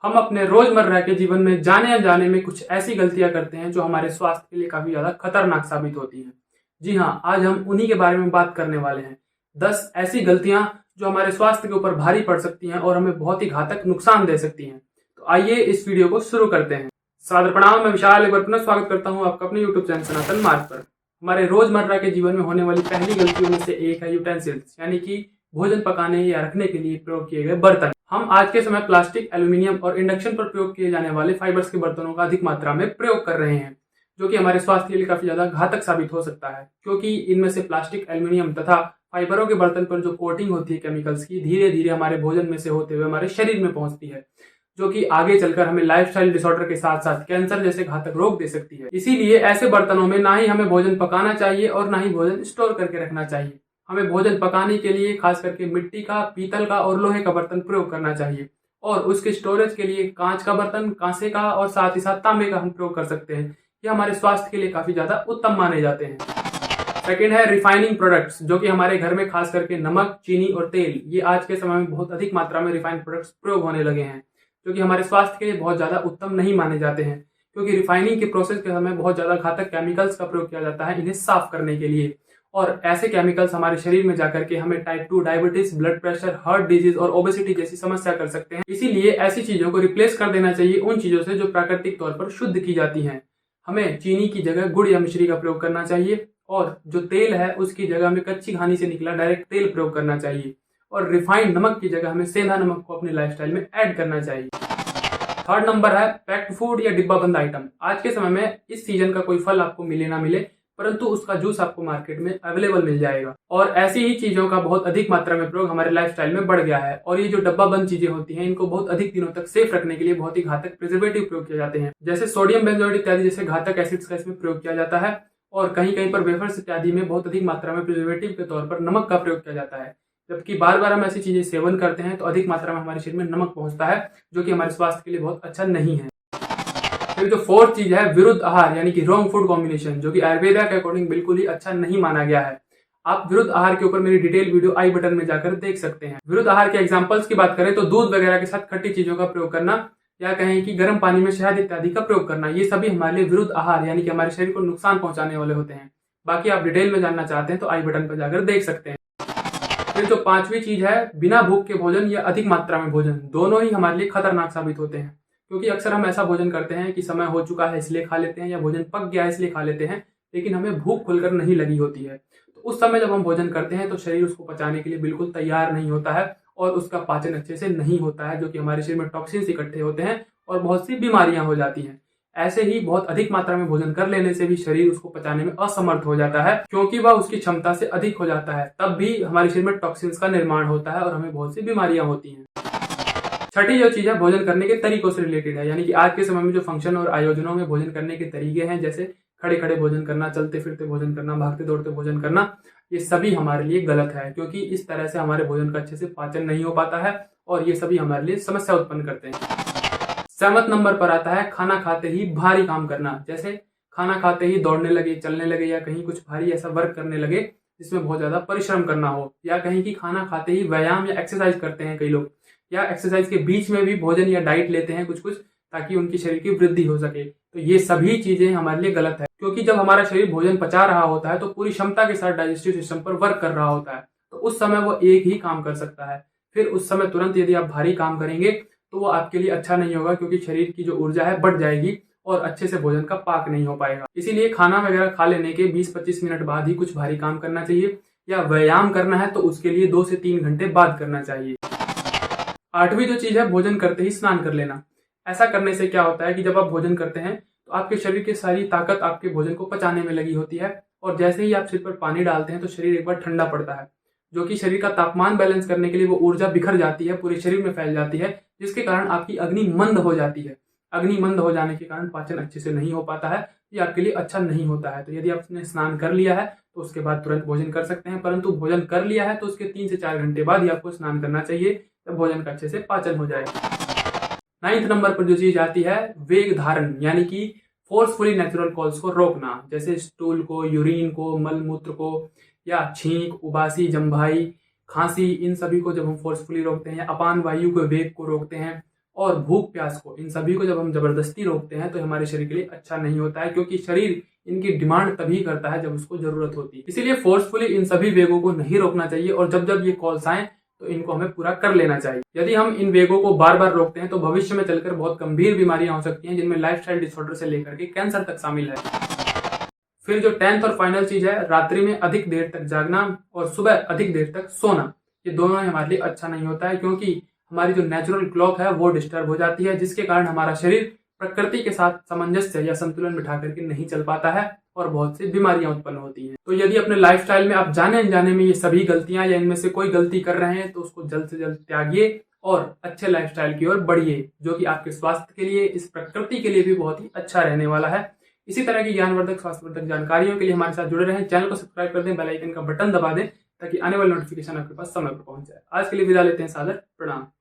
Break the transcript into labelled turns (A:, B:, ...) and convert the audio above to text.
A: हम अपने रोजमर्रा के जीवन में जाने अनजाने में कुछ ऐसी गलतियां करते हैं जो हमारे स्वास्थ्य के लिए काफी ज्यादा खतरनाक साबित होती हैं। जी हाँ, आज हम उन्हीं के बारे में बात करने वाले हैं। 10 ऐसी गलतियां जो हमारे स्वास्थ्य के ऊपर भारी पड़ सकती हैं और हमें बहुत ही घातक नुकसान दे सकती हैं। तो आइए इस वीडियो को शुरू करते हैं। सादर प्रणाम, मैं विशाल एक बार पुनः स्वागत करता हूँ आपका अपने यूट्यूब चैनल सनातन मार्ग पर। हमारे रोजमर्रा के जीवन में होने वाली पहली गलतियों में से एक है यूटेंसिल्स, यानी कि भोजन पकाने या रखने के लिए प्रयोग किए गए बर्तन। हम आज के समय प्लास्टिक, एल्यूमिनियम और इंडक्शन पर प्रयोग किए जाने वाले फाइबर्स के बर्तनों का अधिक मात्रा में प्रयोग कर रहे हैं, जो कि हमारे स्वास्थ्य के लिए काफी ज्यादा घातक साबित हो सकता है, क्योंकि इनमें से प्लास्टिक, एल्यूमिनियम तथा फाइबरों के बर्तन पर जो कोटिंग होती है केमिकल्स की, धीरे धीरे हमारे भोजन में से होते हुए हमारे शरीर में पहुंचती है, जो कि आगे चलकर हमें लाइफस्टाइल डिसऑर्डर के साथ साथ कैंसर जैसे घातक रोग दे सकती है। इसीलिए ऐसे बर्तनों में ना ही हमें भोजन पकाना चाहिए और ना ही भोजन स्टोर करके रखना चाहिए। हमें भोजन पकाने के लिए खास करके मिट्टी का, पीतल का और लोहे का बर्तन प्रयोग करना चाहिए, और उसके स्टोरेज के लिए कांच का बर्तन, कांसे का और साथ ही साथ तांबे का हम प्रयोग कर सकते हैं। ये हमारे स्वास्थ्य के लिए काफी ज्यादा उत्तम माने जाते हैं। सेकेंड है रिफाइनिंग प्रोडक्ट्स, जो कि हमारे घर में खास करके नमक, चीनी और तेल, ये आज के समय में बहुत अधिक मात्रा में रिफाइंड प्रोडक्ट्स प्रयोग होने लगे हैं, जो कि हमारे स्वास्थ्य के लिए बहुत ज्यादा उत्तम नहीं माने जाते हैं, क्योंकि रिफाइनिंग के प्रोसेस के समय बहुत ज्यादा घातक केमिकल्स का प्रयोग किया जाता है इन्हें साफ करने के लिए, और ऐसे केमिकल्स हमारे शरीर में जाकर के हमें type 2 diabetes, blood pressure, heart disease और ओबेसिटी जैसी समस्या कर सकते हैं। इसीलिए ऐसी चीजों को रिप्लेस कर देना चाहिए उन चीजों से जो प्राकृतिक तौर पर शुद्ध की जाती हैं। हमें चीनी की जगह गुड़ या मिश्री का प्रयोग करना चाहिए, और जो तेल है उसकी जगह हमें कच्ची घानी से निकला डायरेक्ट तेल प्रयोग करना चाहिए, और रिफाइंड नमक की जगह हमें सेंधा नमक को अपनी लाइफस्टाइल में ऐड करना चाहिए। थर्ड नंबर है पैक्ड फूड या डिब्बा बंद आइटम। आज के समय में इस सीजन का कोई फल आपको मिले ना मिले, परंतु उसका जूस आपको मार्केट में अवेलेबल मिल जाएगा, और ऐसी ही चीजों का बहुत अधिक मात्रा में प्रयोग हमारे लाइफस्टाइल में बढ़ गया है। और ये जो डब्बा बंद चीजें होती हैं, इनको बहुत अधिक दिनों तक सेफ रखने के लिए बहुत ही घातक प्रिजर्वेटिव प्रयोग किए जाते हैं, जैसे सोडियम बेंजोएट इत्यादि जैसे घातक एसिड्स का इसमें प्रयोग किया जाता है, और कहीं कहीं पर वेफर्स इत्यादि में बहुत अधिक मात्रा में प्रिजर्वेटिव के तौर पर नमक का प्रयोग किया जाता है। जबकि बार बार हम ऐसी चीजें सेवन करते हैं तो अधिक मात्रा में हमारे शरीर में नमक पहुंचता है, जो कि हमारे स्वास्थ्य के लिए बहुत अच्छा नहीं है। फिर जो फोर्थ चीज है विरुद्ध आहार, यानी कि रॉन्ग फूड कॉम्बिनेशन, जो कि आयुर्वेदा के अकॉर्डिंग बिल्कुल ही अच्छा नहीं माना गया है। आप विरुद्ध आहार के ऊपर मेरी डिटेल वीडियो आई बटन में जाकर देख सकते हैं। विरुद्ध आहार के एग्जांपल्स की बात करें तो दूध वगैरह के साथ खट्टी चीजों का प्रयोग करना, या कहें कि गर्म पानी में शहद इत्यादि का प्रयोग करना, ये सभी हमारे लिए विरुद्ध आहार यानी कि हमारे शरीर को नुकसान पहुंचाने वाले होते हैं। बाकी आप डिटेल में जानना चाहते हैं तो आई बटन पर जाकर देख सकते हैं। फिर जो पांचवी चीज है बिना भूख के भोजन या अधिक मात्रा में भोजन, दोनों ही हमारे लिए खतरनाक साबित होते हैं, क्योंकि अक्सर हम ऐसा भोजन करते हैं कि समय हो चुका है इसलिए खा लेते हैं, या भोजन पक गया है इसलिए खा लेते हैं, लेकिन हमें भूख खुलकर नहीं लगी होती है। तो उस समय जब हम भोजन करते हैं तो शरीर उसको पचाने के लिए बिल्कुल तैयार नहीं होता है, और उसका पाचन अच्छे से नहीं होता है, जो कि हमारे शरीर में टॉक्सिन्स इकट्ठे होते हैं और बहुत सी बीमारियां हो जाती हैं। ऐसे ही बहुत अधिक मात्रा में भोजन कर लेने से भी शरीर उसको पचाने में असमर्थ हो जाता है, क्योंकि वह उसकी क्षमता से अधिक हो जाता है। तब भी हमारे शरीर में टॉक्सिन्स का निर्माण होता है और हमें बहुत सी बीमारियां होती हैं। छठी जो चीज है भोजन करने के तरीकों से रिलेटेड है, यानी कि आज के समय में जो फंक्शन और आयोजनों में भोजन करने के तरीके हैं, जैसे खड़े खड़े भोजन करना, चलते फिरते भोजन करना, भागते दौड़ते भोजन करना, ये सभी हमारे लिए गलत है, क्योंकि इस तरह से हमारे भोजन का अच्छे से पाचन नहीं हो पाता है, और ये सभी हमारे लिए समस्या उत्पन्न करते हैं। 7वें नंबर पर आता है खाना खाते ही भारी काम करना, जैसे खाना खाते ही दौड़ने लगे, चलने लगे, या कहीं कुछ भारी ऐसा वर्क करने लगे जिसमें बहुत ज्यादा परिश्रम करना हो, या कहीं कि खाना खाते ही व्यायाम या एक्सरसाइज करते हैं कई लोग, या एक्सरसाइज के बीच में भी भोजन या डाइट लेते हैं कुछ कुछ, ताकि उनकी शरीर की वृद्धि हो सके। तो ये सभी चीजें हमारे लिए गलत है, क्योंकि जब हमारा शरीर भोजन पचा रहा होता है तो पूरी क्षमता के साथ डाइजेस्टिव सिस्टम पर वर्क कर रहा होता है, तो उस समय वो एक ही काम कर सकता है। फिर उस समय तुरंत यदि आप भारी काम करेंगे तो वो आपके लिए अच्छा नहीं होगा, क्योंकि शरीर की जो ऊर्जा है बढ़ जाएगी और अच्छे से भोजन का पाक नहीं हो पाएगा। इसीलिए खाना वगैरह खा लेने के 20-25 मिनट बाद ही कुछ भारी काम करना चाहिए, या व्यायाम करना है तो उसके लिए 2 से 3 घंटे बाद करना चाहिए। 8वीं जो चीज है भोजन करते ही स्नान कर लेना। ऐसा करने से क्या होता है कि जब आप भोजन करते हैं तो आपके शरीर की सारी ताकत आपके भोजन को पचाने में लगी होती है, और जैसे ही आप सिर पर पानी डालते हैं तो शरीर एक बार ठंडा पड़ता है, जो कि शरीर का तापमान बैलेंस करने के लिए वो ऊर्जा बिखर जाती है, पूरे शरीर में फैल जाती है, जिसके कारण आपकी अग्नि मंद हो जाती है। अग्नि मंद हो जाने के कारण पाचन अच्छे से नहीं हो पाता है, ये आपके लिए अच्छा नहीं होता है। तो यदि आपने स्नान कर लिया है तो उसके बाद तुरंत भोजन कर सकते हैं, परंतु भोजन कर लिया है तो उसके 3 से 4 घंटे बाद ही आपको स्नान करना चाहिए, तब भोजन का अच्छे से पाचन हो जाए। 9वें नंबर पर जो चीज आती है वेग धारण, यानी कि फोर्सफुली नेचुरल कॉल्स को रोकना, जैसे स्टूल को, यूरिन को, मल मूत्र को, या छींक, उबासी, जम्भाई, खांसी, इन सभी को जब हम फोर्सफुली रोकते हैं, अपान वायु के वेग को रोकते हैं, और भूख प्यास को, इन सभी को जब हम जबरदस्ती रोकते हैं तो हमारे शरीर के लिए अच्छा नहीं होता है, क्योंकि शरीर इनकी डिमांड तभी करता है जब उसको जरूरत होती है। इसीलिए फोर्सफुली इन सभी वेगों को नहीं रोकना चाहिए और जब जब ये कॉल्स आए तो इनको हमें पूरा कर लेना चाहिए। यदि हम इन वेगों को बार बार रोकते हैं तो भविष्य में चलकर बहुत गंभीर बीमारियां हो सकती हैं, जिनमें लाइफस्टाइल डिसऑर्डर से लेकर के कैंसर तक शामिल है। फिर जो 10th और फाइनल चीज है, रात्रि में अधिक देर तक जागना और सुबह अधिक देर तक सोना, ये दोनों हमारे लिए अच्छा नहीं होता है, क्योंकि हमारी जो नेचुरल क्लॉक है वो डिस्टर्ब हो जाती है, जिसके कारण हमारा शरीर प्रकृति के साथ सामंजस्य या संतुलन बिठा करके नहीं चल पाता है और बहुत सी बीमारियां उत्पन्न होती हैं। तो यदि अपने लाइफस्टाइल में आप जाने अनजाने में ये सभी गलतियां या इनमें से कोई गलती कर रहे हैं तो उसको जल्द से जल्द त्यागिए और अच्छे लाइफस्टाइल की ओर बढ़िए, जो कि आपके स्वास्थ्य के लिए, इस प्रकृति के लिए भी बहुत ही अच्छा रहने वाला है। इसी तरह की ज्ञानवर्धक स्वास्थ्यवर्धक जानकारियों के लिए हमारे साथ जुड़े रहें। चैनल को सब्सक्राइब कर दें, बेल आइकन का बटन दबा दें ताकि आने वाली नोटिफिकेशन आपके पास समय पर पहुंच जाए। आज के लिए विदा लेते हैं, सादर प्रणाम।